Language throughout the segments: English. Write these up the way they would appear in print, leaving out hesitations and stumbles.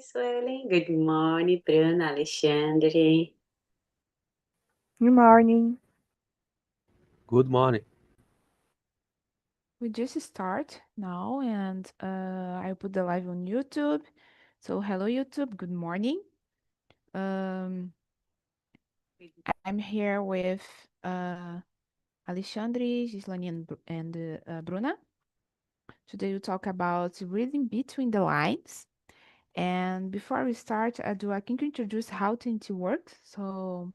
Suelen. Good morning, Bruna, Alexandre. Good morning. Good morning. We just start now, and I put the live on YouTube. So hello YouTube, good morning. Um, I'm here with Alexandre, Gislane, and Bruna. Today we talk about reading between the lines. And before we start, I can introduce how TNT works. So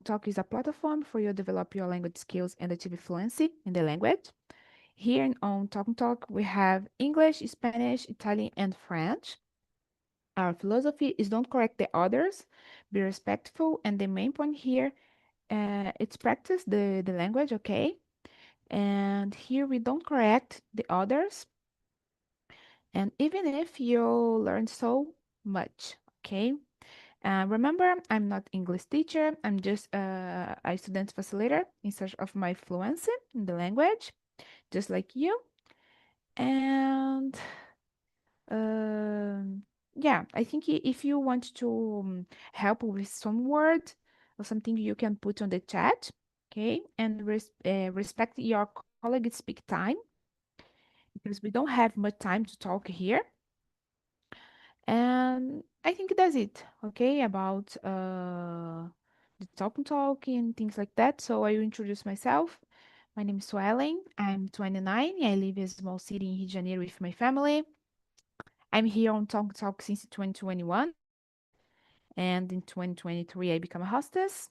Talk is a platform for you to develop your language skills and achieve fluency in the language. Here on Talk, we have English, Spanish, Italian, and French. Our philosophy is don't correct the others, be respectful, and the main point here, it's practice the language, okay? And here we don't correct the others, and even if you learn so much, okay? Remember, I'm not English teacher. I'm just a student facilitator in search of my fluency in the language, just like you. And yeah, I think if you want to help with some word or something, you can put on the chat, okay? And respect your colleagues' speak time because we don't have much time to talk here. And I think that's it, okay? About the talk and things like that. So I will introduce myself. My name is Suelen. I'm 29. I live in a small city in Rio de Janeiro with my family. I'm here on Talk since 2021, and in 2023 I become a hostess.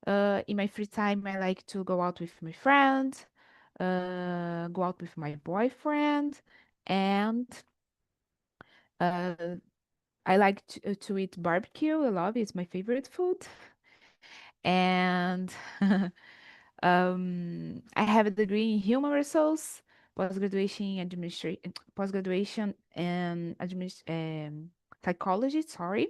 In my free time, I like to go out with my friends, go out with my boyfriend, and uh, I like to eat barbecue. I love it. It's my favorite food. And I have a degree in human resource, postgraduation and psychology. Sorry,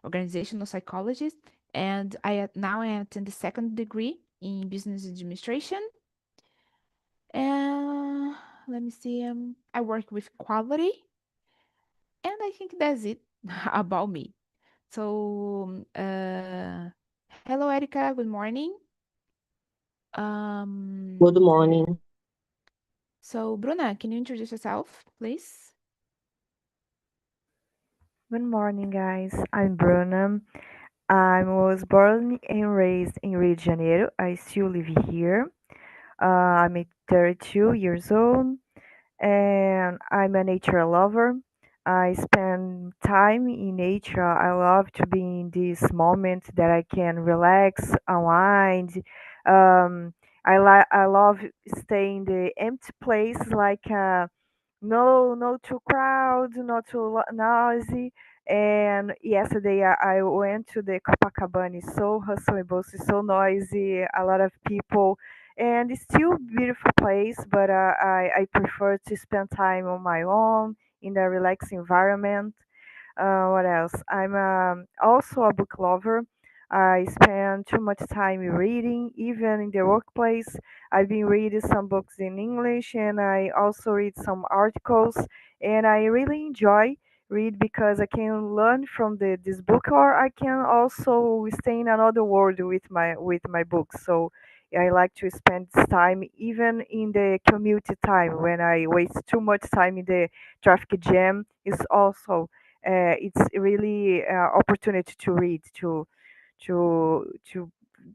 organizational psychologist, and now I attend the second degree in business administration. And let me see. I work with quality, and I think that's it about me. So, hello, Erica. Good morning. Good Um, morning. so Bruna, can you introduce yourself, please? Good morning, guys. I'm Bruna. I was born and raised in Rio de Janeiro. I still live here. I'm 32 years old and I'm a nature lover. I spend time in nature. I love to be in this moment that I can relax, unwind. Um, I love staying in the empty place like no too crowd, not too noisy. And yesterday I went to the Copacabana. It's so hustleable, it's so noisy, a lot of people, and it's still beautiful place. But I prefer to spend time on my own in a relaxed environment. What else? I'm also a book lover. I spend too much time reading, even in the workplace. I've been reading some books in English, and I also read some articles. And I really enjoy read because I can learn from this book, or I can also stay in another world with my books. So I like to spend this time even in the commute time when I waste too much time in the traffic jam. Is also it's really opportunity to read to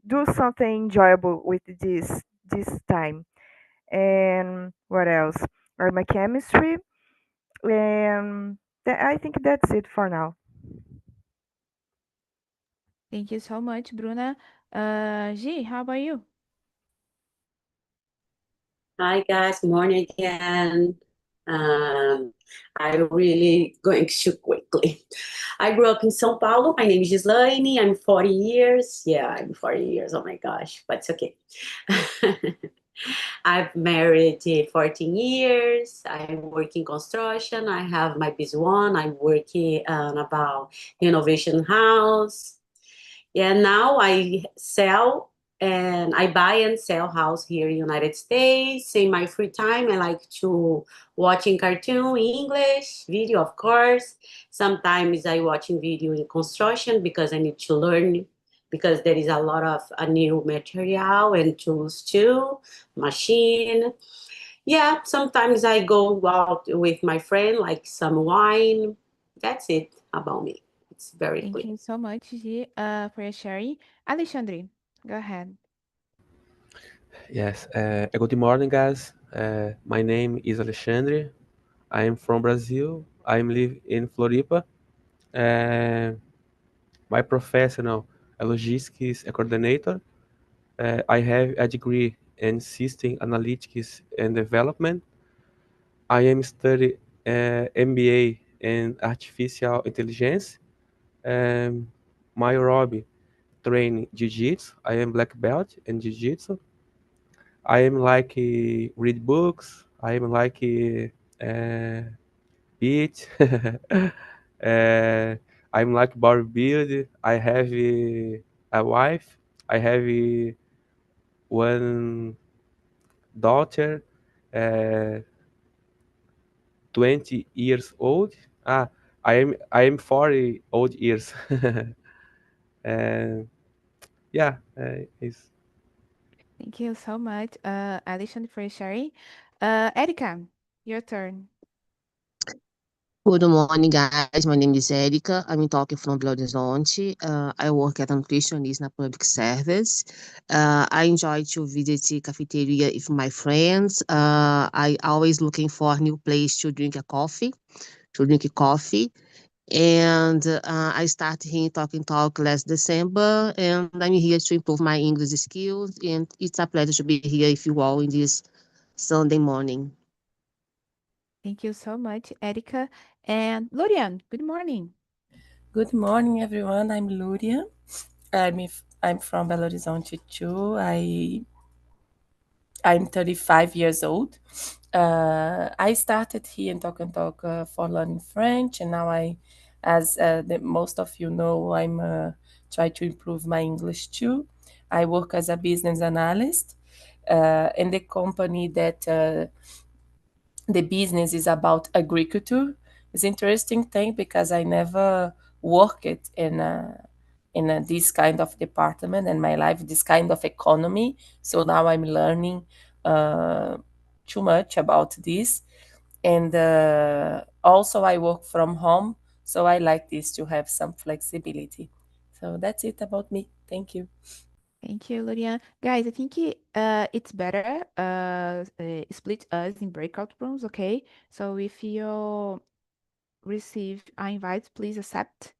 do something enjoyable with this time. And what else? Or my chemistry. And I think that's it for now. Thank you so much, Bruna. G, how about you? Hi, guys. Morning again. I'm really going too quickly. I grew up in São Paulo. My name is Gislaine. I'm 40 years. Yeah, I'm 40 years. Oh my gosh, but it's okay. I've married 14 years. I work in construction. I have my business. I'm working on about innovation house. Yeah, now I sell and I buy and sell house here in United States. In my free time, I like to watching cartoon in English, video, of course. Sometimes I watching video in construction because I need to learn, because there is a lot of new material and tools too, machine. Yeah, sometimes I go out with my friend, like some wine. That's it about me. It's very Thank clear. you so much, Gigi, for your sharing. Alexandre, go ahead. Yes. Good morning, guys. My name is Alexandre. I am from Brazil. I live in Floripa. Uh, my professional logistics coordinator. I have a degree in system analytics and development. I am studying MBA in artificial intelligence. Um, my hobby training jiu-jitsu. I am black belt in jiu-jitsu. I am like read books. I am like eat. I'm like bodybuild. I have a wife. I have one daughter, uh, 20 years old. I am 40 old years. And yeah, it's Thank you so much, Alexandre, for your sharing. Erika, your turn. Good morning, guys. My name is Erica. I'm talking from Belo Horizonte. I work as a nutritionist in a public service. I enjoy to visit the cafeteria with my friends. I always looking for a new place to drink coffee. And I started here in Talking Talk last December, and I'm here to improve my English skills. And it's a pleasure to be here with you all in this Sunday morning. Thank you so much, Erika. And Lorian, good morning. Good morning, everyone. I'm Luria. I'm from Belo Horizonte too. I'm 35 years old. I started here in Talk and Talk for learning French, and now as most of you know, I'm trying to improve my English too. I work as a business analyst in the company that the business is about agriculture. It's interesting thing because I never worked in this kind of department in my life, this kind of economy. So now I'm learning uh, too much about this, and also I work from home, so I like this to have some flexibility. So that's it about me. Thank you. Thank you, Lorian. Guys, I think it's better split us in breakout rooms, okay? So if you receive our invites, please accept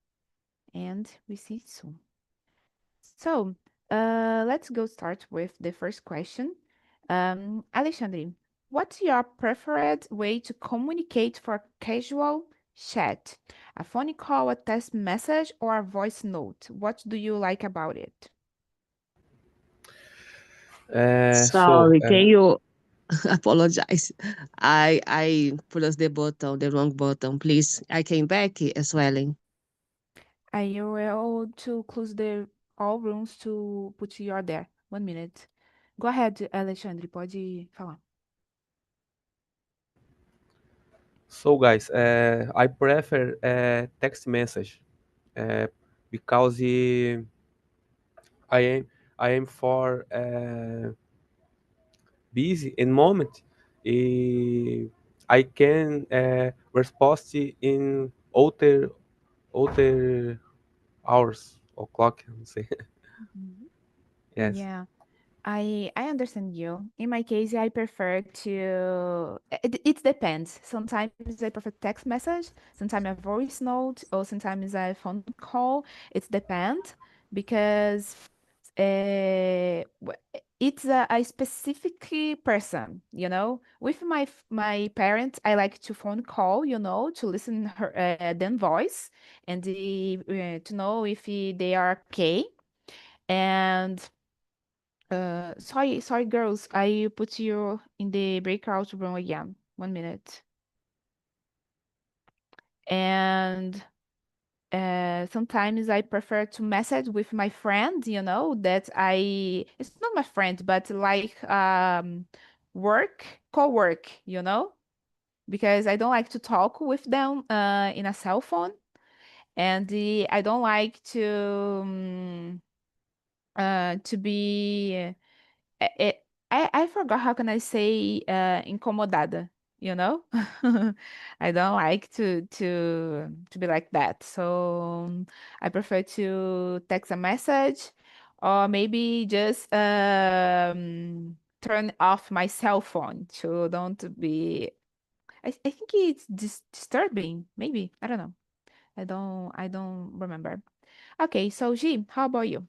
and we see you soon. So let's go start with the first question. Alexandre, what's your preferred way to communicate for casual chat? A phone call, a text message, or a voice note? What do you like about it? so Sorry, can you apologize? I pressed the wrong button. Please, I came back as well. Are you will to close the all rooms to put you there. 1 minute. Go ahead, Alexandre, pode falar. so guys. I prefer text message uh, because I am I am for busy in moment. eh, I can respond in outer hours or clock. Não sei. Mhm. Yes. Yeah. I understand you. In my case, I prefer to. It depends. Sometimes I prefer text message, sometimes a voice note, or sometimes a phone call. It depends because it's a specific person. With my parents, I like to phone call. To listen her them voice and to know if they are okay and. Sorry, girls. I put you in the breakout room again. 1 minute. And sometimes I prefer to message with my friend, it's not my friend, but like co-work, because I don't like to talk with them in a cell phone, and I don't like to be I, I forgot how can I say incomodada, you know? I don't like to be like that. So I prefer to text a message or maybe just turn off my cell phone to don't be I think it's disturbing, maybe. I don't know. I don't remember. Okay, so G, how about you?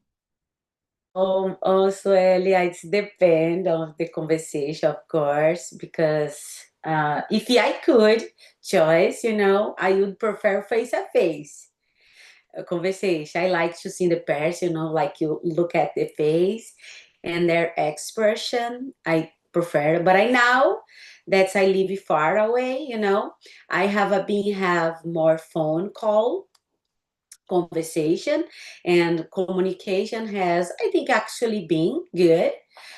Also, Elia, it's depend of the conversation, of course, because if I could choice, I would prefer face to face conversation. I like to see the person, like you look at the face and their expression. I prefer, but I now that I live far away, I have more phone call conversation, and communication has, I think, actually been good.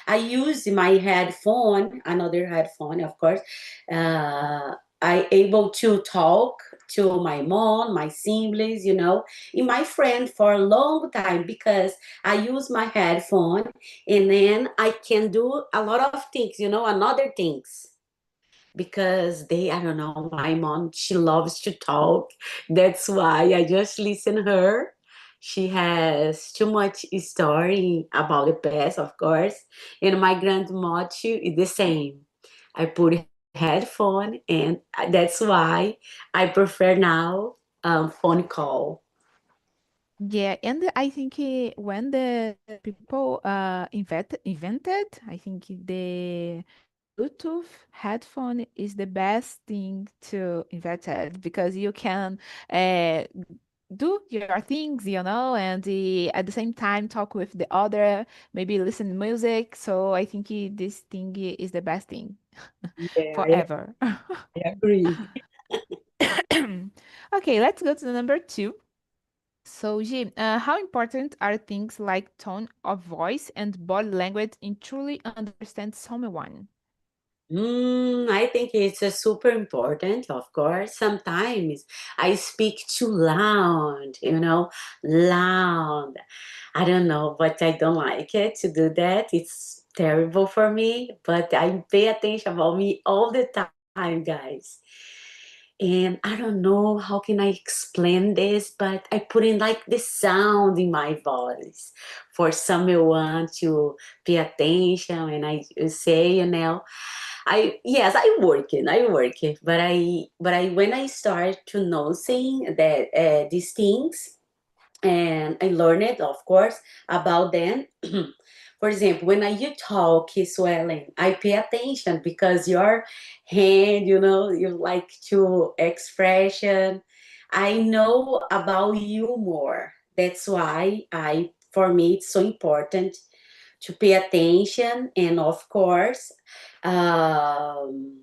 I use my headphone, another headphone, of course. I able to talk to my mom, my siblings, and my friend for a long time because I use my headphone, and then I can do a lot of things, another things, because I don't know, my mom, she loves to talk. That's why I just listen her. She has too much story about the past, of course. And my grandma too is the same. I put headphone, and that's why I prefer now phone call. Yeah, and I think when the people invented, I think the Bluetooth headphone is the best thing to invented because you can uh, do your things, and at the same time talk with the other, maybe listen to music. So I think this thing is the best thing Yeah, forever. I agree. Okay, let's go to the number two. So, G, how important are things like tone of voice and body language in truly understand someone? I think it's super important, of course. Sometimes I speak too loud, loud. I don't know, but I don't like it to do that. It's terrible for me, but I pay attention about me all the time, guys. And I don't know how can I explain this, but I put in like the sound in my voice for someone to pay attention when I say, I work it, but I when I start to noticing that these things, and I learned, of course, about them. For example, when you talk swelling, I pay attention because your hand, you like to expression. I know about you more. That's why for me, it's so important to pay attention, and of course, um,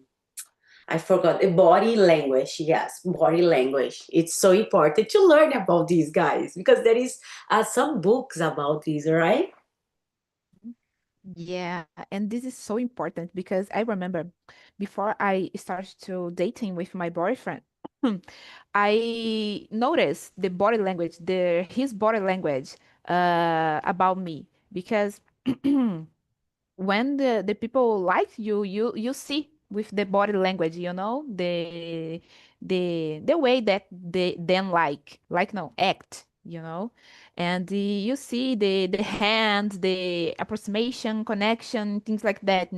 I forgot the body language. Yes, body language. It's so important to learn about these guys because there is some books about this, right? Yeah, and this is so important because I remember before I started to dating with my boyfriend, I noticed the body language, his body language about me because when the people like you see with the body language, the way that they then like no act, and you see the hand, the approximation, connection, things like that,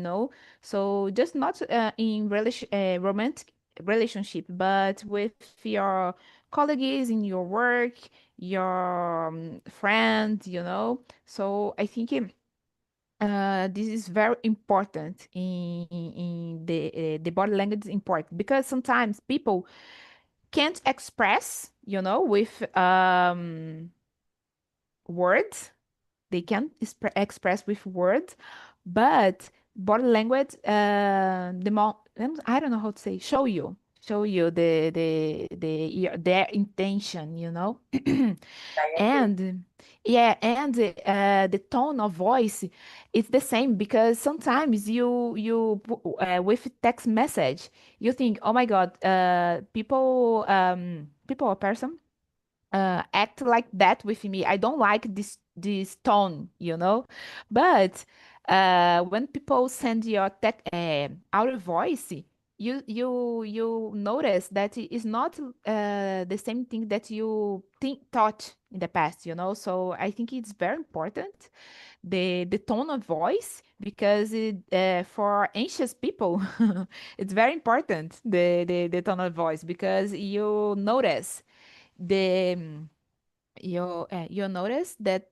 so just not in romantic relationship, but with your colleagues in your work, your friend, so I think this is very important in the body language is important because sometimes people can't express, with words. They can't express with words, but body language, I don't know how to say, show you. show you their intention, you know. And yeah, and the tone of voice is the same because sometimes with text message you think, oh my God, people or person act like that with me. I don't like this tone, you know. But when people send your audio voice, you notice that it is not the same thing that you thought in the past, you know. So I think it's very important the tone of voice because for anxious people it's very important the tone of voice because you notice the you notice that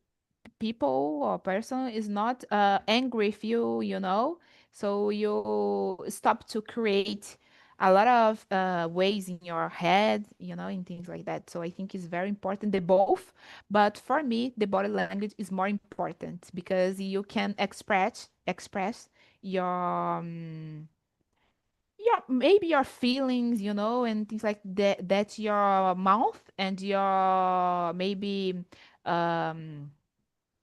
people or person is not angry with you, you know. So you stop to create a lot of ways in your head, you know, and things like that. So I think it's very important the both, but for me the body language is more important because you can express your maybe your feelings, you know, and things like that, that your mouth and your maybe um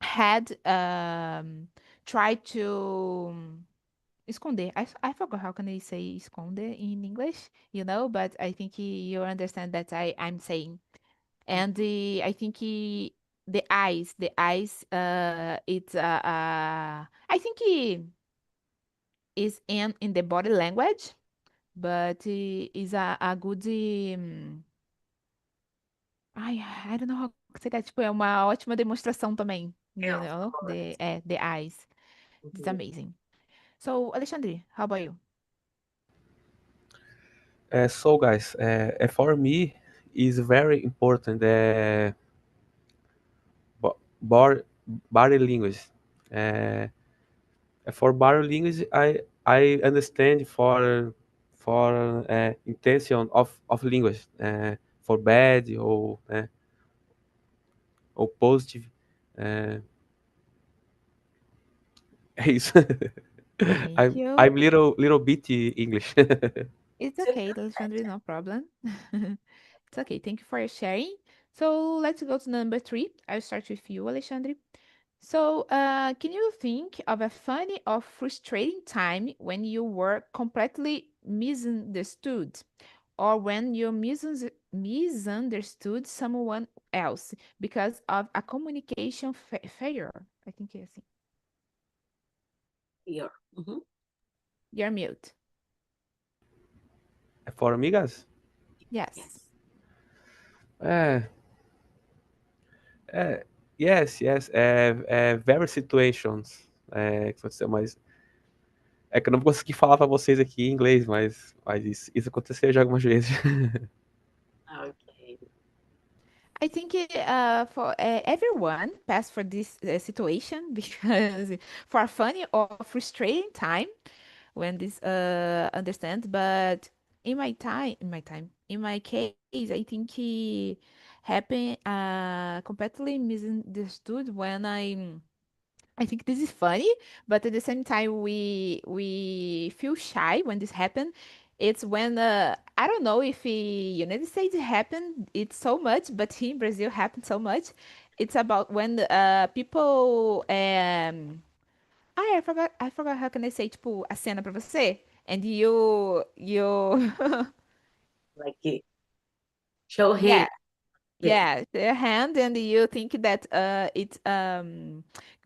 had tried to esconder. I forgot how can I say esconde in English, you know, but I think you understand that I'm saying. And I think the eyes it's I think he is in the body language, but is a good I don't know how to say that, tipo, é uma ótima demonstração também, you Yeah, of know, course. the eyes. It's Mhm. amazing. So, Alexandre, how about you? So guys, for me, is very important body, body language. Uh, for body language, I understand for intention of language, for bad ou positive. É, é isso. Thank you. I'm little bit English. It's okay, Alexandre, no problem. It's okay. Thank you for your sharing. So, let's go to number 3. I'll start with you, Alexandre. So, can you think of a funny or frustrating time when you were completely misunderstood, or when you misunderstood someone else because of a communication failure? I think it's assim. Yeah. Mhm. You're mute. For amigas? Yes. Yes. É, é, yes, various situations. Que aconteceu, mas é que eu não vou conseguir falar para vocês aqui em inglês, mas isso aconteceu já algumas vezes. Okay. I think for everyone pass for this situation because for a funny or frustrating time when this understand. But in my case, I think he happened completely misunderstood when I think this is funny, but at the same time, we feel shy when this happened. It's when I don't know if United States happened it so much, but here in Brazil happened so much. It's about when people I forgot how can I say tipo a cena pra você and you Like show yeah. hand. Yeah. Yeah, their hand, and you think that it's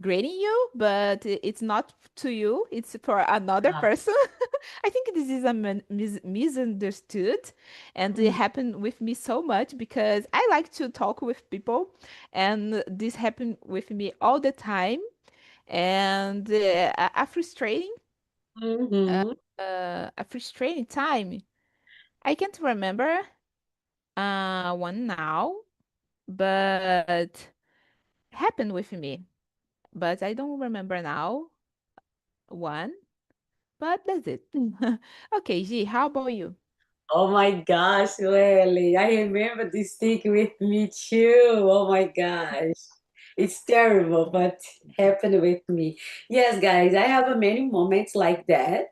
grading you, but it's not to you, it's for another Ah, person. I think this is a misunderstood, and it mm, happened with me so much because I like to talk with people, and this happened with me all the time, and mhm. a frustrating time. I can't remember one now, but happened with me, but I don't remember now one, but that's it. Okay, G, how about you? Oh my gosh, Lily. I remember this thing with me too. Oh my gosh. It's terrible, but happened with me. Yes, guys, I have many moments like that.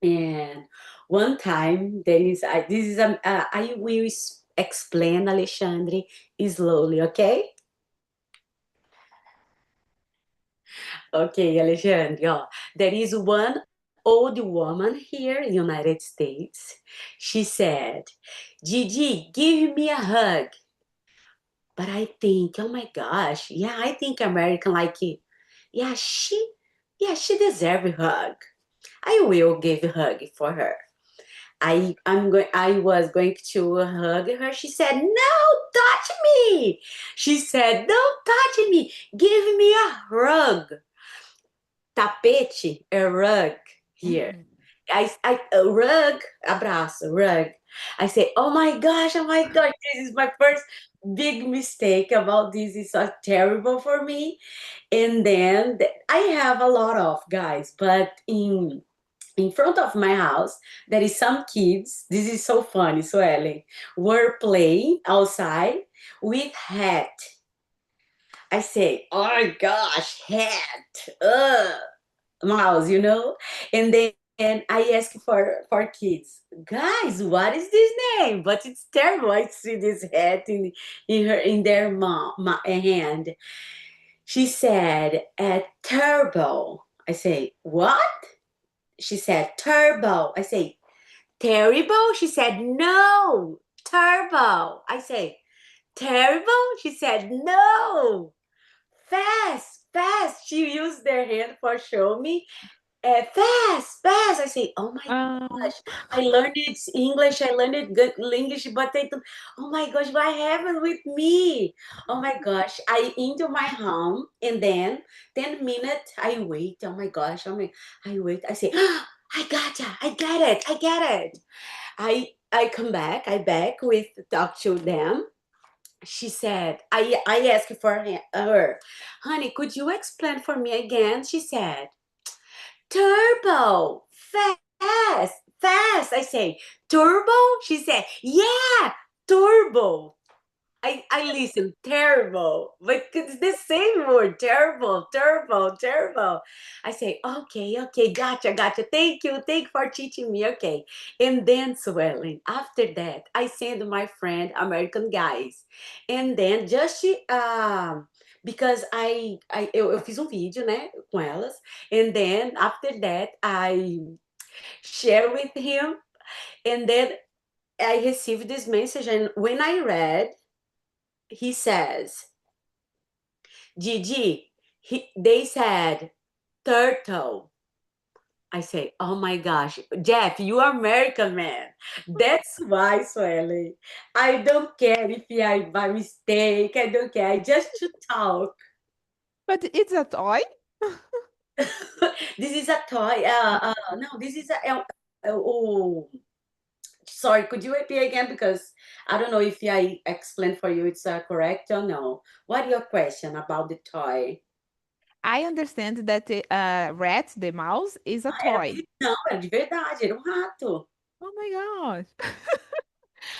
And One time, I will explain, Alexandre, slowly, okay? Okay, Alexandre, there is one old woman here in the United States. She said, Gigi, give me a hug. But I think, oh my gosh, yeah, I think American like it. Yeah, she deserves a hug. I will give a hug for her. I was going to hug her. She said, "No, touch me." She said, "Don't touch me. Give me a rug." Tapete, a rug here. A rug, abraço, rug. I say, oh my gosh, this is my first big mistake about this. It's so terrible for me. And then I have a lot of guys, but in front of my house, there is some kids. This is so funny, Suelen. Were playing outside with hat. I say, oh my gosh, hat. Mouse, and then I ask for kids, guys, what is this name? But it's terrible. I see this hat in their hand. She said, turbo. I say, what? She said, turbo. I say, terrible. She said, no, turbo. I say, terrible. She said, no, fast, fast. She used their hand for show me. Fast, fast. I say, oh my gosh, I learned it English, I learned it good English, but they don't, oh my gosh, what happened with me? Oh my gosh, I into my home, and then 10 minutes, I wait, oh my gosh, I wait, I say, I gotcha, I get it, I get it. I come back, I back with talk to them. She said, I asked for her, honey, could you explain for me again? She said, turbo, fast, fast. I say, turbo? She said, yeah, turbo. I listen, terrible, but it's the same word, terrible, turbo, turbo. I say, okay, gotcha. Thank you for teaching me, okay. And then, Swelling, after that, I send my friend American guys. And then, because eu fiz vídeo, né, com elas. And then, after that, I share with him. And then I received this message. And when I read, he says, Gigi, they said turtle. I say, oh my gosh, Jeff, you are American man. That's why, Swelly. I don't care if I by mistake. I don't care. I just to talk. But it's a toy? This is a toy. No, this is oh, sorry, could you repeat again? Because I don't know if I explained for you it's correct or no. What your question about the toy? I understand that the rat, the mouse, is a toy. Não, era de verdade, era um rato. Oh my gosh.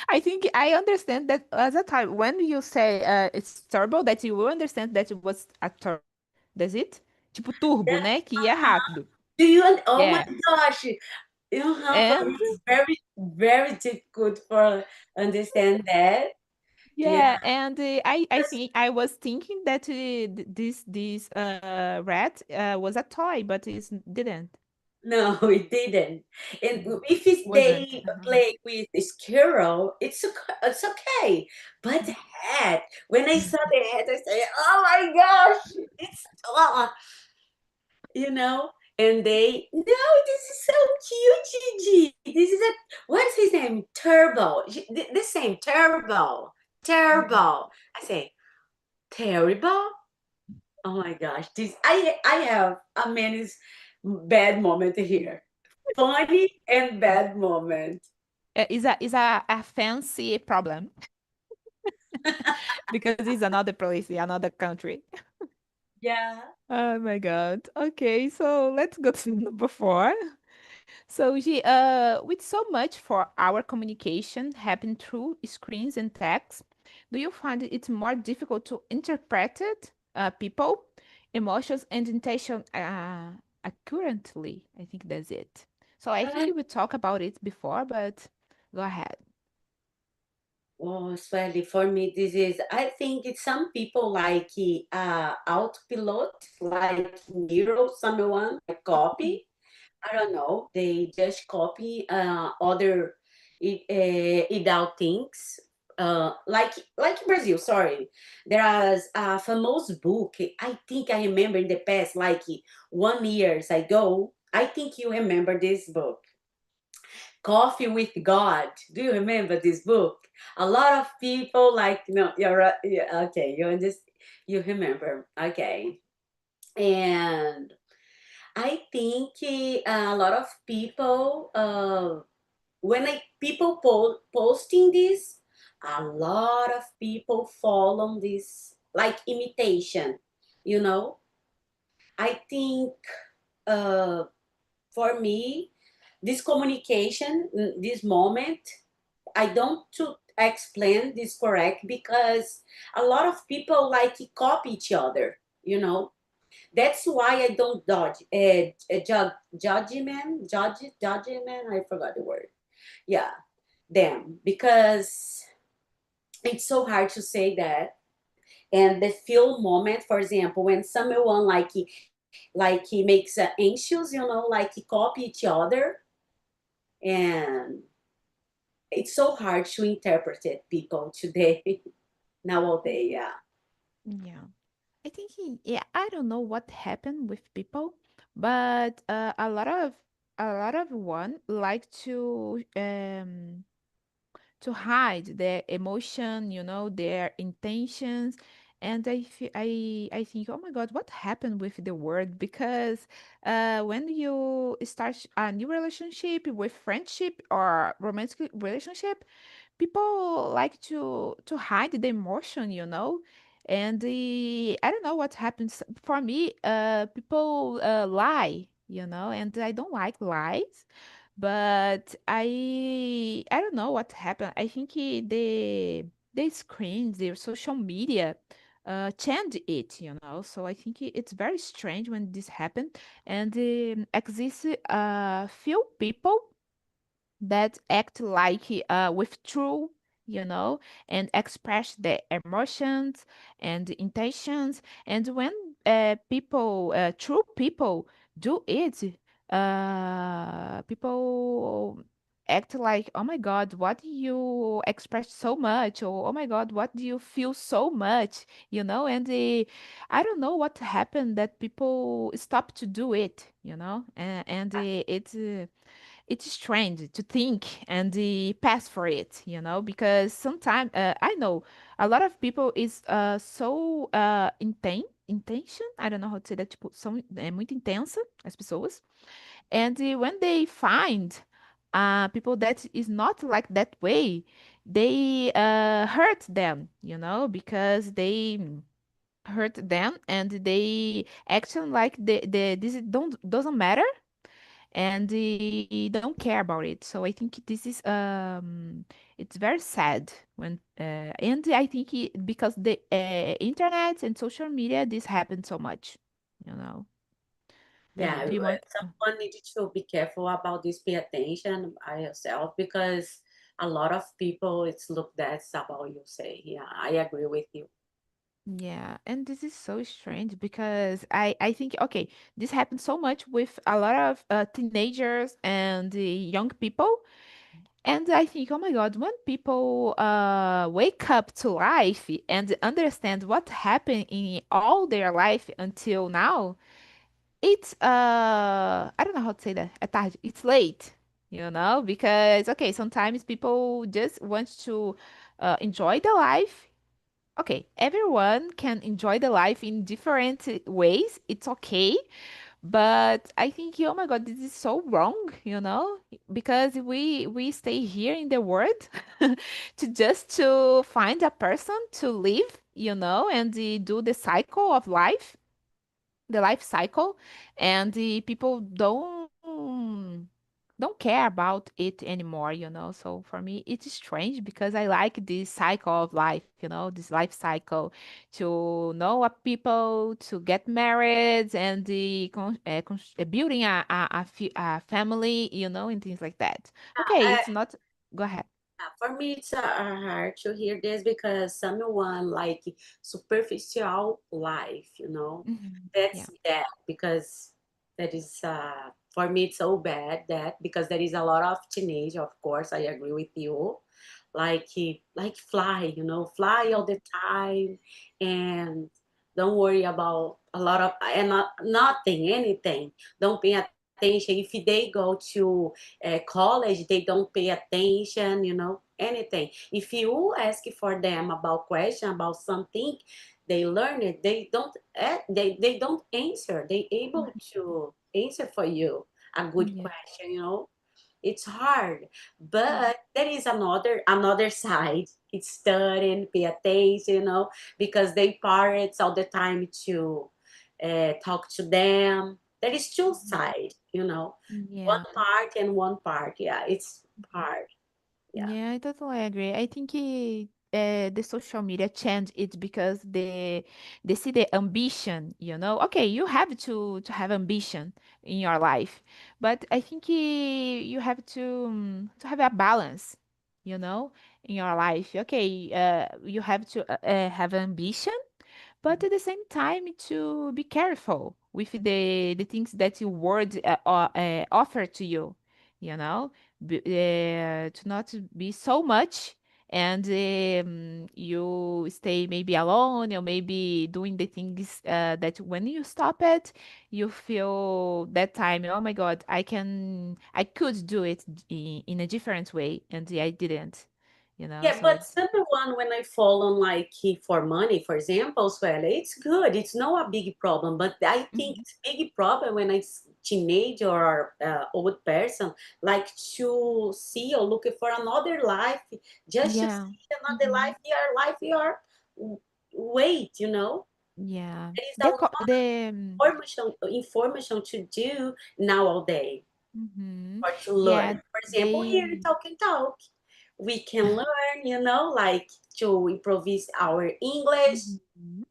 I think I understand that as a toy. When you say it's turbo, that you will understand that it was a turbo. Does it? Tipo turbo, né? Que ia rápido. Oh my Yeah. gosh. For me, And it's very, very difficult for understand that. yeah, and I think I was thinking that this rat was a toy, but it didn't. No, it didn't. And if Wasn't. they play with the squirrel, it's okay. But the hat, when I saw the hat, I say, oh my gosh, it's you know. And they, no, this is so cute, Gigi. This is what's his name? Turbo. The same, Turbo. Terrible. I say, terrible? Oh my gosh. I have a many bad moment here. Funny and bad moment. Is a fancy problem because it's another place, another country. Yeah. Oh my God. Okay, so let's go to number 4. So, with so much for our communication happen through screens and text, do you find it more difficult to interpret emotions, and intention accurately? I think that's it. So I think we talked about it before, but go ahead. Oh, Swelly, for me, this is, I think it's some people like autopilot, like mirror someone, like Mm. copy. I don't know. They just copy other without things. Like Brazil, sorry. There is a famous book. I think I remember in the past, like 1 years ago. I think you remember this book. Coffee with God. Do you remember this book? A lot of people like no, you're right. Yeah, okay, you remember. Okay. And I think a lot of people when people posting this, a lot of people follow this like imitation, you know. I think uh for me this communication this moment I don't to explain this correct because a lot of people like to copy each other, you know. That's why I don't judgment. I forgot the word. Yeah, them because it's so hard to say that. And the feel moment, for example, when someone like he makes anxious, you know, like he copy each other, and it's so hard to interpret it. People today nowadays, yeah. Yeah. Yeah, I don't know what happened with people, but a lot of one like to hide their emotion, their intentions. And I think, oh my God, what happened with the word? Because when you start a new relationship with friendship or romantic relationship, people like to hide the emotion, and I don't know what happens for me. People lie, and I don't like lies, but I don't know what happened. I think the screens, the social media changed it, so I think it's very strange when this happened. And exists few people that act like with true, and express their emotions and intentions. And when true people do it, people act like, oh my God, what do you express so much? Or, oh my God, what do you feel so much? And I don't know what happened that people stop to do it, and it's strange to think and pass for it, because sometimes I know a lot of people is so intention, I don't know how to say that, tipo, são muito intensa as pessoas, and when they find people that is not like that way, they hurt them, because they hurt them, and they action like this don't doesn't matter, and they don't care about it. So I think this is it's very sad when and I think because the internet and social media, this happens so much, you know. Yeah, Do you want? someone needs to be careful about this, pay attention by yourself because a lot of people it's look that's about you say. Yeah, I agree with you. Yeah, and this is so strange because I think, okay, this happens so much with a lot of teenagers and young people. And I think, oh my God, when people wake up to life and understand what happened in all their life until now, it's I don't know how to say that. É tarde. It's late, because okay, sometimes people just want to enjoy the life. Okay, everyone can enjoy the life in different ways. It's okay, but I think, oh my God, this is so wrong, because we stay here in the world to just to find a person to live, and do the cycle of life, the life cycle, and the people don't. don't care about it anymore, you know. So for me, it's strange because I like this cycle of life, you know, this life cycle to know a people, to get married, and building a family, you know, and things like that. Okay, Uh, it's not. Go ahead. for me, it's hard to hear this because someone like superficial life, you know, Yeah. that's bad because that is for me it's so bad that because there is a lot of teenage, of course, I agree with you, like fly, you know, fly all the time and don't worry about a lot of and nothing, anything. Don't pay attention if they go to college, they don't pay attention, you know, anything. If you ask for them about question about something, they learn it, they don't they don't answer, they able Mhm. to answer for you a good Yeah. question, you know. It's hard, Yeah. but there is another side. It's studying, pay attention, you know, because they parents all the time to talk to them. There is two Mhm. sides, you know, one Yeah. part and one part. Yeah, it's hard. Yeah. Yeah, I totally agree. I think the social media changed it because they see the ambition, you know. Okay, you have to have ambition in your life, but I think you have to have a balance, you know, in your life. Okay, you have to have ambition, but at the same time to be careful with the things that your word offer to you, you know, to not be so much and you stay maybe alone or maybe doing the things that when you stop it you feel that time, oh my god, I could do it in a different way and I didn't, you know, Yeah, so but it's someone when I fall on like for money, for example, Suela, it's good. It's not a big problem. But I think Mhm. it's big problem when it's teenager or old person like to see or looking for another life, just to Yeah. see another Hmm. life. Your wait, you know. Yeah. There is a The lot co- the information to do nowadays mhm. or to Yeah, learn. For example, here in they Talk, we can learn, you know, like to improve our English. Mhm.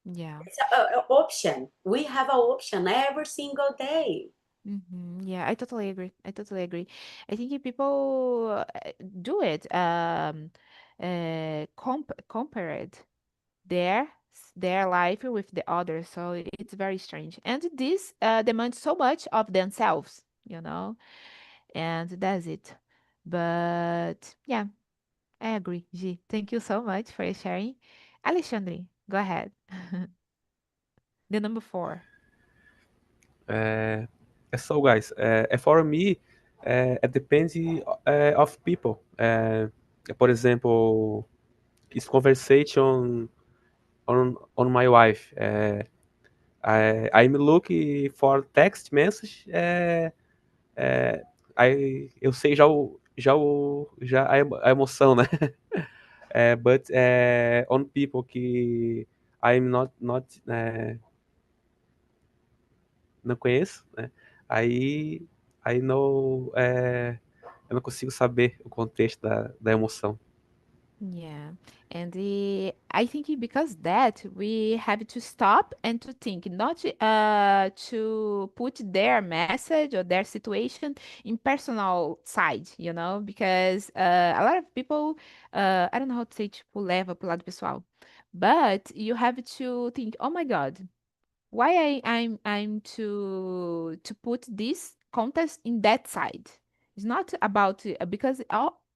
Yeah. It's an option. We have an option every single day. Yeah, I totally agree. I totally agree. I think if people do it, compared their life with the others, so it's very strange. And this demands so much of themselves, you know, and that's it. But yeah, I agree, G. Thank you so much for sharing. Alexandre, go ahead. The number four. Uh, so guys, for me, it depends of people. For example, this conversation on my wife. I'm looking for text message. Eu sei já a emoção, né? But on people que I'm not não conheço, né? Aí aí não eu não consigo saber o contexto da emoção. Yeah, and I think because that we have to stop and to think, not to put their message or their situation in personal side, you know, because a lot of people, I don't know how to say, tipo, leva pro lado pessoal, but you have to think, oh my God, why I'm to put this contest in that side. It's not about because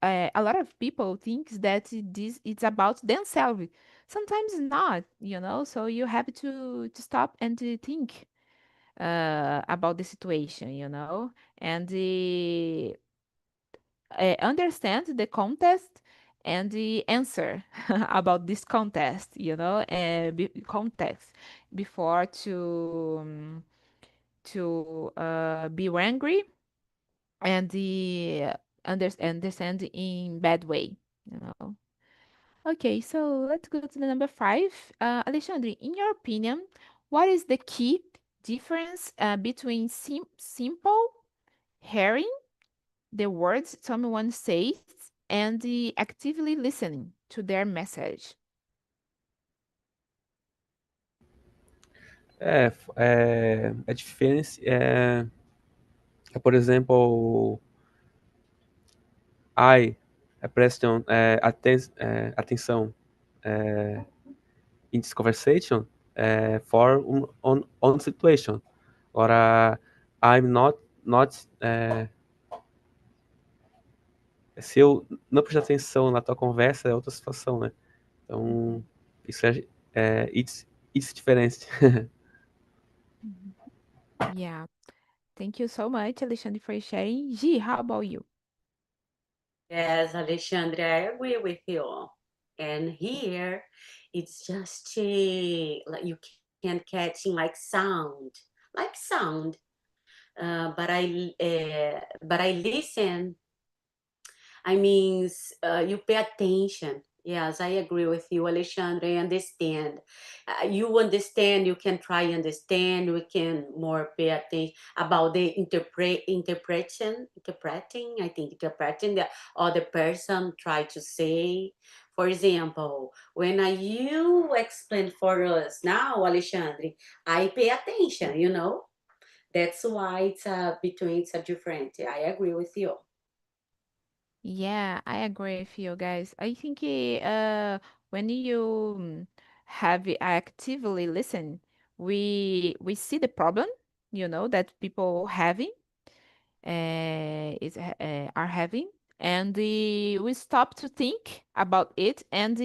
a lot of people thinks that this it's about themselves. Sometimes not, you know. So you have to stop and to think about the situation, you know, and understand the contest and the answer about this contest, you know, context before to be angry and the understand in bad way, you know. Okay, so let's go to the number five. Alexandre, in your opinion, what is the key difference between simple hearing the words someone says and actively listening to their message. A diferença por exemplo, I prestam atenção in this conversation for on situation. Agora, I'm not se eu não prestar atenção na tua conversa é outra situação, né? Então, isso it's diferente. Yeah. Thank you so much, Alexandre, for sharing. Gi, how about you? Yes, Alexandre, I agree with you. And here, it's just like you can catching like sound. But I listen. I mean, you pay attention. Yes, I agree with you, Alexandre. I understand. You understand. You can try understand. We can more pay attention about the interpreting. I think interpreting the other person try to say. For example, when you explain for us now, Alexandre, I pay attention. That's why it's a different. I agree with you. Yeah, I agree with you guys. I think when you have actively listen, we see the problem, that people having are having, and we stop to think about it, and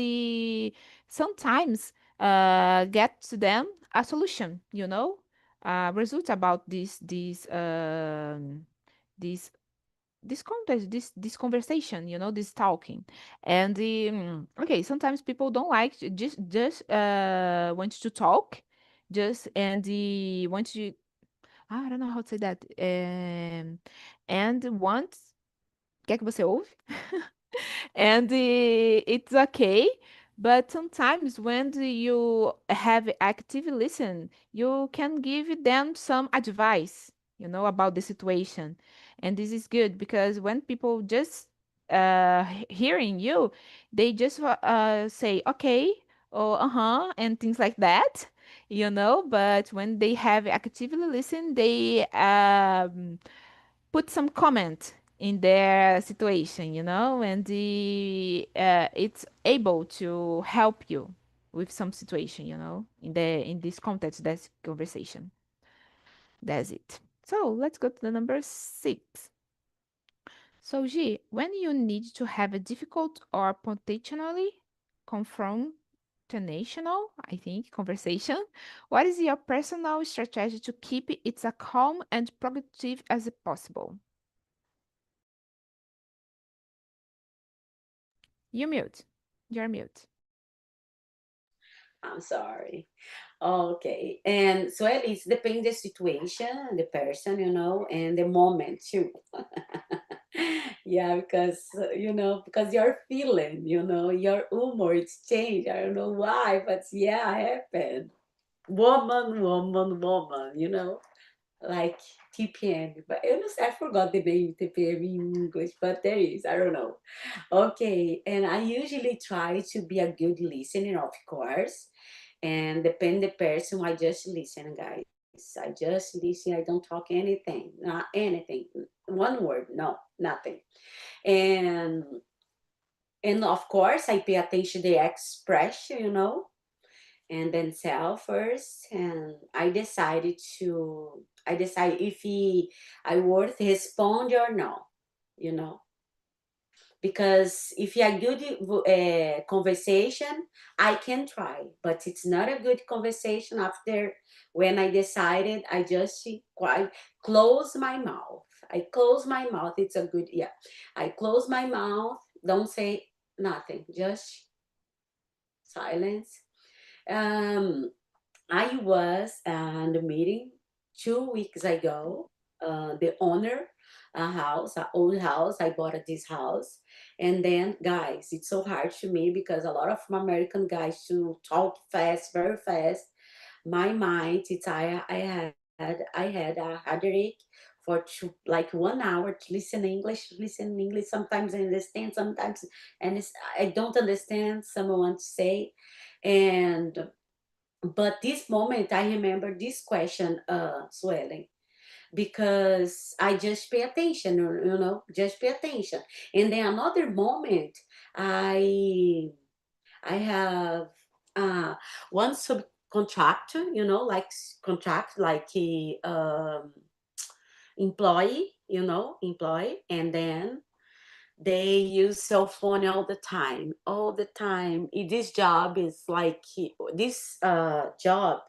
sometimes get to them a solution, result about this this context, this conversation, this talking. And okay, sometimes people don't like just want to talk, just and want to, I don't know how to say that, and want, quer que você ouve? And it's okay, but sometimes when you have active listen, you can give them some advice, about the situation. And this is good because when people just hearing you, they just say okay, or uh-huh, and things like that, but when they have actively listen, they put some comment in their situation, and it's able to help you with some situation, in this context, that's conversation. That's it. So let's go to the number 6. So G, when you need to have a difficult or potentially confrontational, I think, conversation, what is your personal strategy to keep it as calm and productive as possible? You mute. You're mute. I'm sorry. Okay. And so at least depends the situation, the person, and the moment too. Yeah, because you're feeling, your humor, it's changed. I don't know why, but yeah, happened. Woman, like TPM. But I forgot the name TPM in English, but there is. I don't know. Okay, and I usually try to be a good listener, of course, and depend the person. I just listen, guys. I just listen. I don't talk anything, not anything. One word, no, nothing. And of course, I pay attention to the expression, and then sell first. And I decide if I worth respond or no, you know because if you are good conversation, I can try, but it's not a good conversation. After, when I decided, I just quite close my mouth. I close my mouth. It's a good, yeah, I close my mouth, don't say nothing, just silence. um I was in the meeting 2 weeks ago. The owner, a house, an old house. I bought at this house, and then guys, it's so hard to me because a lot of American guys to talk fast, very fast. My mind, it's I had a headache for like 1 hour to listen English. Sometimes I understand, sometimes and I don't understand someone to say. And but this moment I remember this question, Suelen, because I just pay attention, just pay attention. And then another moment, I have one subcontractor, like contract, like employee, employee, and then they use cell phone all the time, all the time. This job is like this job.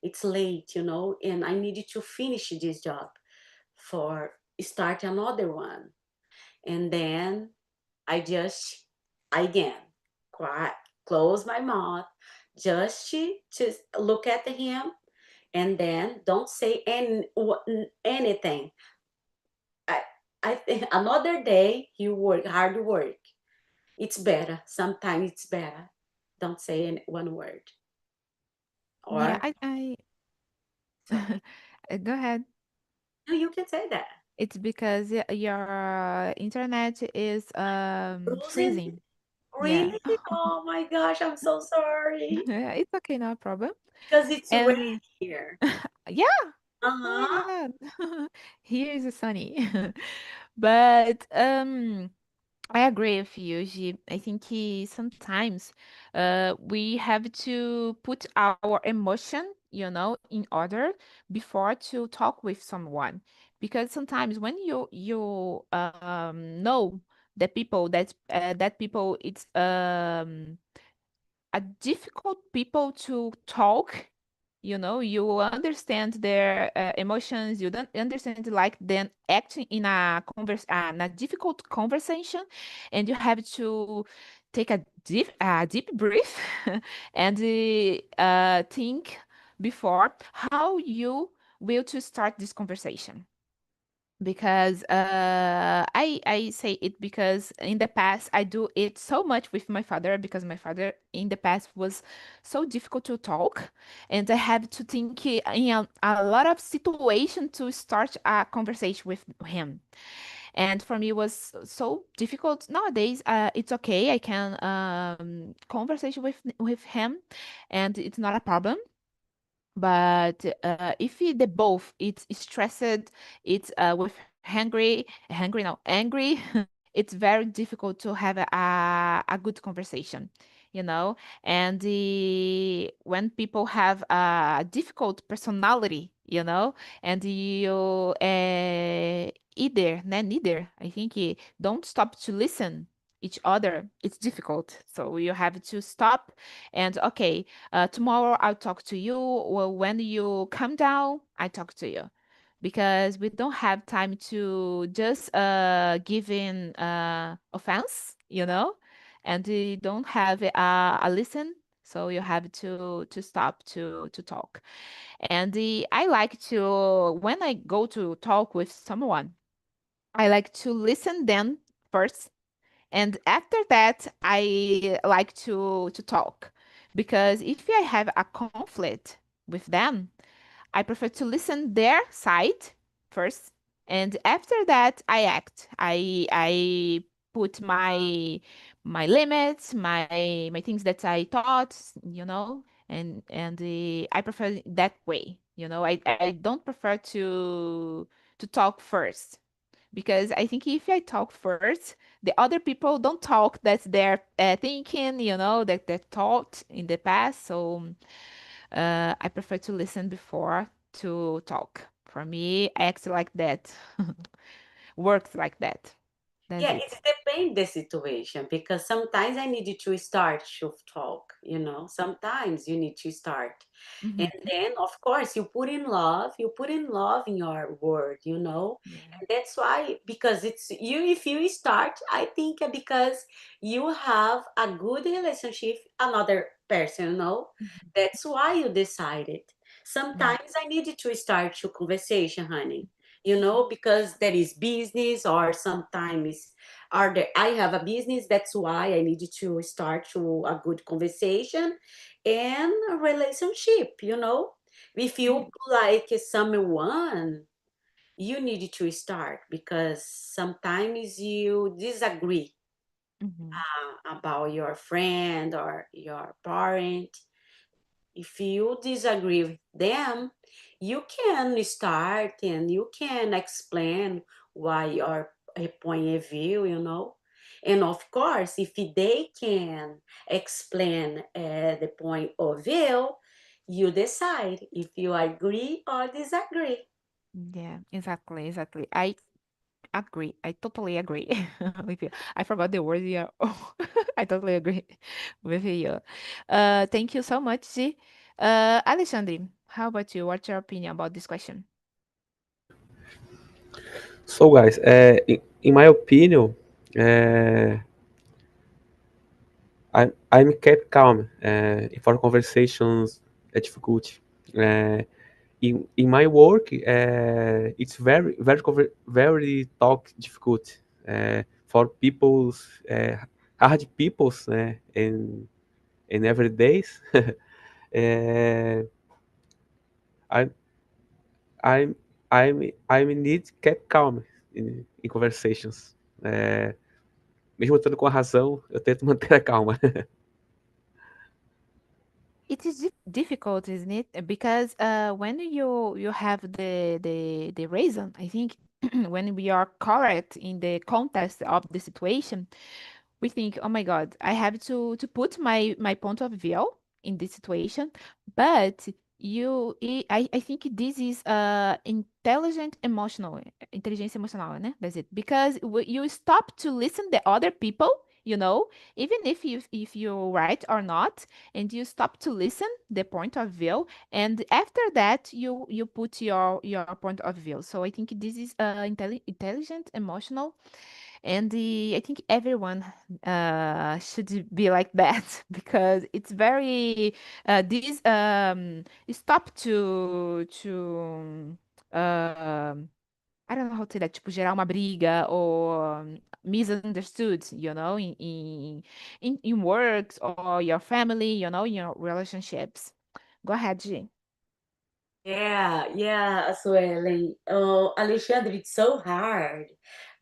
It's late, and I needed to finish this job for start another one, and then I just again quiet, close my mouth, just to look at him, and then don't say anything. I I think another day you work hard work. It's better. Sometimes it's better. Don't say one word. Yeah, Or I sorry. go ahead. No, you can say that. It's because your internet is Frozen? freezing. Yeah. Really? Oh my gosh, I'm so sorry. Yeah, it's okay, no problem. Because it's rain And here. yeah, oh my Uh-huh. God. Here is sunny. But I agree with you, Gi. I think sometimes we have to put our emotion, in order before to talk with someone. Because sometimes when you know that people it's a difficult people to talk, you understand their emotions, you don't understand like them acting in a difficult conversation, and you have to take a deep breath and think before how you will to start this conversation. Because I say it because in the past I do it so much with my father, because my father in the past was so difficult to talk, and I have to think in a lot of situation to start a conversation with him. And for me it was so difficult. Nowadays it's okay, I can conversation with him, and it's not a problem. But if the both it's stressed, it's with hungry now angry, it's very difficult to have a good conversation, you know. And when people have a difficult personality, and you neither, I think, don't stop to listen each other, it's difficult. So you have to stop and okay, tomorrow I'll talk to you, or when you come down, I talk to you. Because we don't have time to just give in offense, and we don't have a listen. So you have to stop to talk. And I like to, when I go to talk with someone, I like to listen them first, and after that I like to talk. Because if I have a conflict with them, I prefer to listen their side first, and after that I act. I put my limits, my things that I thought, and I prefer that way. I don't prefer to talk first, because I think if I talk first, the other people don't talk. That's their thinking, that they thought in the past. So I prefer to listen before to talk. For me, I act like that. Works like that. That's Yeah, it it. depends the situation, because sometimes I need to start to talk, Sometimes you need to start. And Hmm. then of course you put in love in your word, Yeah. And that's why, because it's you, if you start, I think because you have a good relationship another person, Hmm. That's why you decided. Yeah. Sometimes I need to start to conversation, honey, because there is business, or sometimes I have a business. That's why I need to start to a good conversation and a relationship. If Yeah. you like someone, you need to start, because sometimes you disagree Mhm. about your friend or your parent. If you disagree with them, you can start and you can explain why your point of view, And of course, if they can explain the point of view, you decide if you agree or disagree. Yeah, exactly, exactly. I agree. I totally agree with you. I forgot the word here. Oh, I totally agree with you. Thank you so much, G. Alexandre, how about you? What's your opinion about this question? So, guys, in my opinion, uh, I'm kept calm for conversations difficult. Uh, in my work, it's very talk difficult for people's hard people's in every days. uh, I I'm I'm need keep calm in conversations. Mesmo estando com a razão, eu tento manter a calma. It is difficult, isn't it? Because when you have the reason, I think when we are correct in the context of the situation, we think, oh my God, I have to put my point of view in this situation. But I think this is intelligent emotional inteligência emocional, né? That's it. Because you stop to listen the other people, even if you're right or not, and you stop to listen the point of view, and after that you put your point of view. So I think this is intelligent emotional, and I think everyone should be like that because it's very this stop to I don't know how to say that, tipo, gerar uma briga or misunderstood, in works or your family, in your relationships. Go ahead, G. Yeah, Suelen. Oh, Alexandre, it's so hard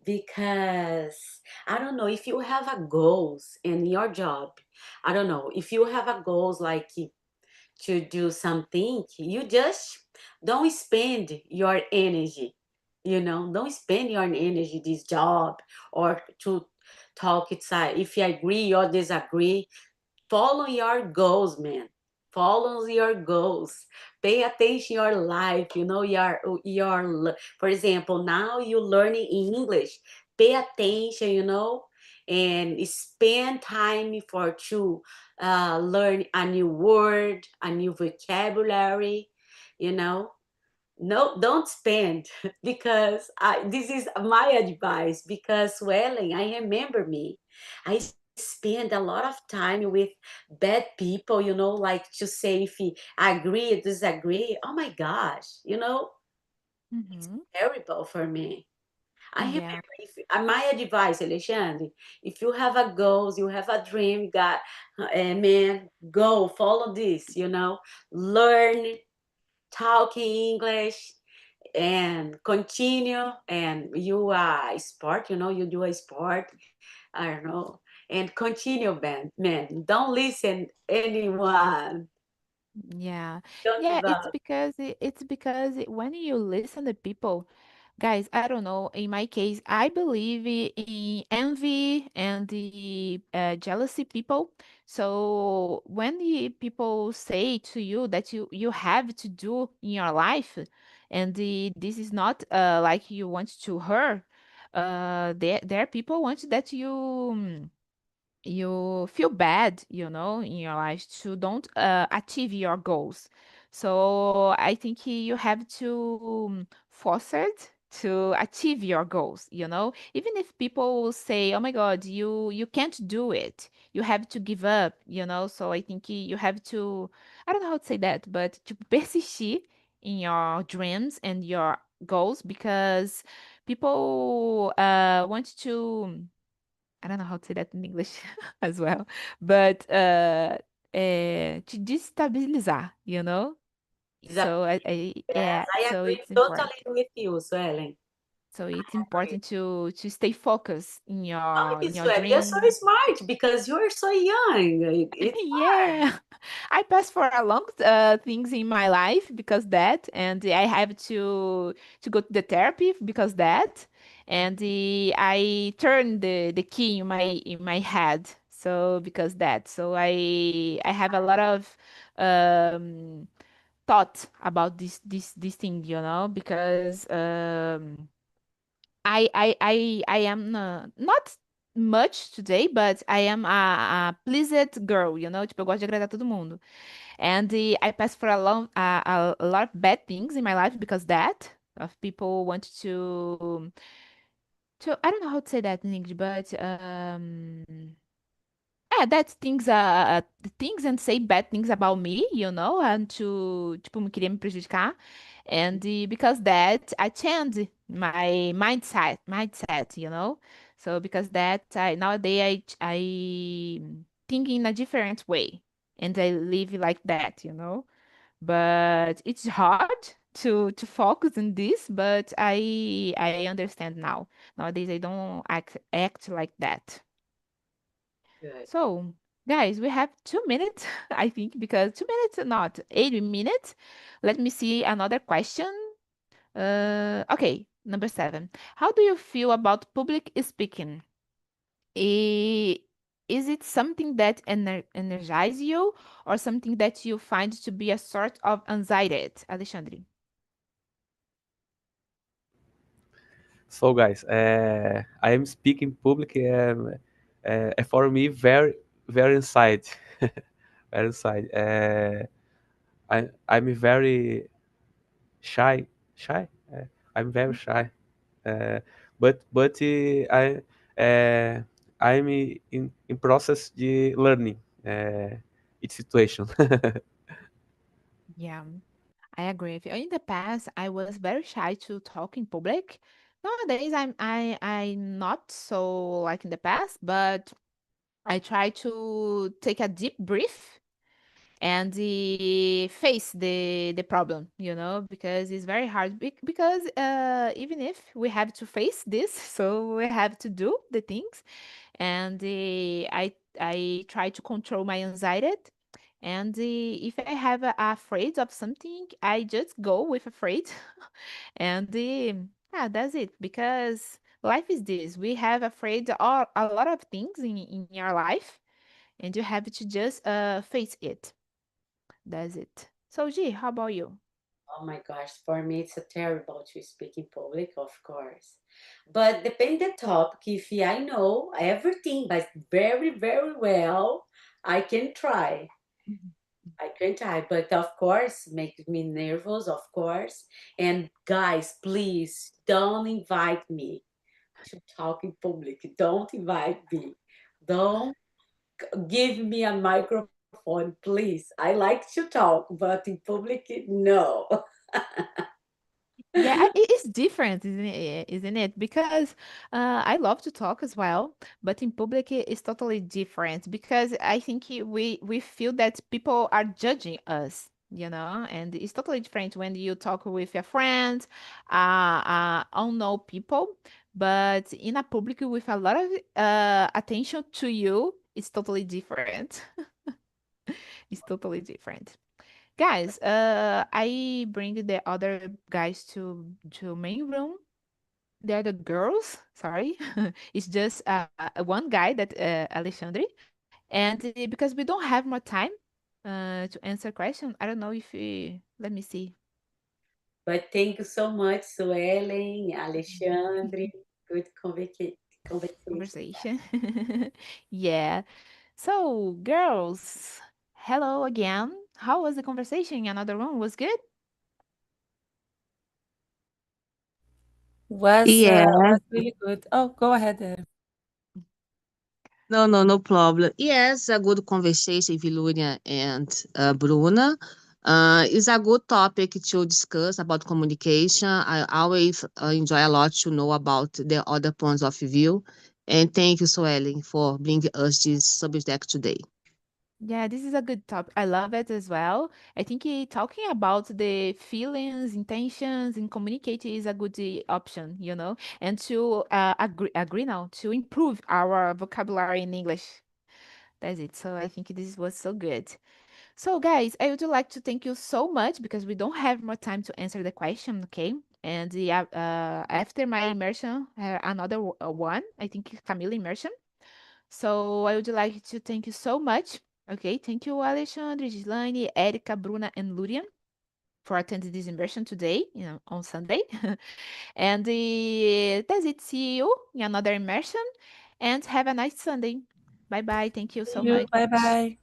because I don't know if you have a goals in your job. I don't know if you have a goals like to do something, you just don't spend your energy. Don't spend your energy this job or to talk inside. If you agree or disagree, follow your goals, man. Follow your goals. Pay attention your life, for example, now you're learning English. Pay attention, and spend time for to learn a new word, a new vocabulary, you know. No, don't spend because this is my advice. Because Swelling, I remember me. I spend a lot of time with bad people, like to say if he agree, disagree. Oh my gosh, it's Mm-hmm. terrible for me. I Yeah. remember if my advice, Alexandre, if you have a goals, you have a dream, God, man, go follow this, learn, talk in English, and continue. And you are a sport, you do a sport, I don't know, and continue, man. Don't listen anyone. Yeah. Don't Yeah, give up. when you listen to people, guys, I don't know, in my case, I believe in envy and the jealousy people. So when the people say to you that you have to do in your life, and this is not like you want to her, their people want that you feel bad, in your life to don't achieve your goals. So I think you have to foster it to achieve your goals, even if people say, oh my God, you can't do it, you have to give up, so I think you have to, I don't know how to say that, but to persist in your dreams and your goals, because people want to, I don't know how to say that in English as well, but te destabilizar, So Yes, I so agree it's totally important. with you, Suelen. So it's important to stay focused in Oh, your Suelen, you're so dream. smart because you're so young. It's Yeah, I passed for a long things in my life because that, and I have to go to the therapy because that, and I turned the key in my head. So because that, so I have a lot of um thought about this thing, because I am not much today, but I am a pleased girl, tipo, eu gosto de agradar todo mundo. And I passed for a lot of bad things in my life because that of people want to I don't know how to say that in English, but yeah, that things and say bad things about me, and to, tipo, me queria me prejudicar. And because that, I changed my mindset, So because that, nowadays I think in a different way, and I live like that, But it's hard to focus on this, but I understand now. Nowadays I don't act like that. good. So, guys, we have 2 minutes, I think, because 2 minutes, not 8 minutes. Let me see another question. Okay, number 7. How do you feel about public speaking? I- Is it something that energizes you or something that you find to be a sort of anxiety, Alexandre? So guys, I am speaking public, for me very very inside, very inside. I'm very shy, shy. I'm very shy. Uh, I uh, I'm in process de learning each situation. Yeah, I agree with you. In the past, I was very shy to talk in public. Nowadays, I'm not so like in the past, but I try to take a deep breath and face the problem, because it's very hard. Because even if we have to face this, so we have to do the things, and I try to control my anxiety. And if I have afraid of something, I just go with afraid, and yeah, that's it. Because life is this: we have afraid of a lot of things in your life, and you have to just face it. That's it. So, G, how about you? Oh my gosh, for me it's a terrible to speak in public, of course. But depend the topic. If I know everything, but very, very well, I can try. Mhm. I can try, but of course, makes me nervous, of course. And guys, please don't invite me to talk in public. Don't invite me. Don't give me a microphone, please. I like to talk, but in public, no. Yeah, it's different, isn't it? Because I love to talk as well, but in public it's totally different because I think we feel that people are judging us, and it's totally different when you talk with your friends, unknown people, but in a public with a lot of attention to you, it's totally different. It's totally different. Guys, I bring the other guys to main room. They're the girls. Sorry, it's just one guy that Alexandre, and because we don't have more time to answer question, I don't know if we. Let me see. But thank you so much, Suelen, Alexandre. Good conversation. Conversation. Yeah. So, girls, hello again. How was the conversation in another room? Was good? Yeah. Was really good. Oh, go ahead. No, no, no problem. Yes, a good conversation with Luria and Bruna. It's a good topic to discuss about communication. I always enjoy a lot to know about the other points of view. And thank you, Suelen, for bringing us this subject today. Yeah, this is a good topic. I love it as well. I think talking about the feelings, intentions, and communicate is a good option, and to agree now to improve our vocabulary in English. That's it. So I think this was so good. So, guys, I would like to thank you so much because we don't have more time to answer the question, okay? And after my immersion, another one, I think Camille immersion. So I would like to thank you so much. Okay, thank you, Alexandre, Gislaine, Erica, Bruna, and Lurian for attending this immersion today, on Sunday. And that's it. See you in another immersion and have a nice Sunday. Bye bye. Thank you so See you. much. Bye bye.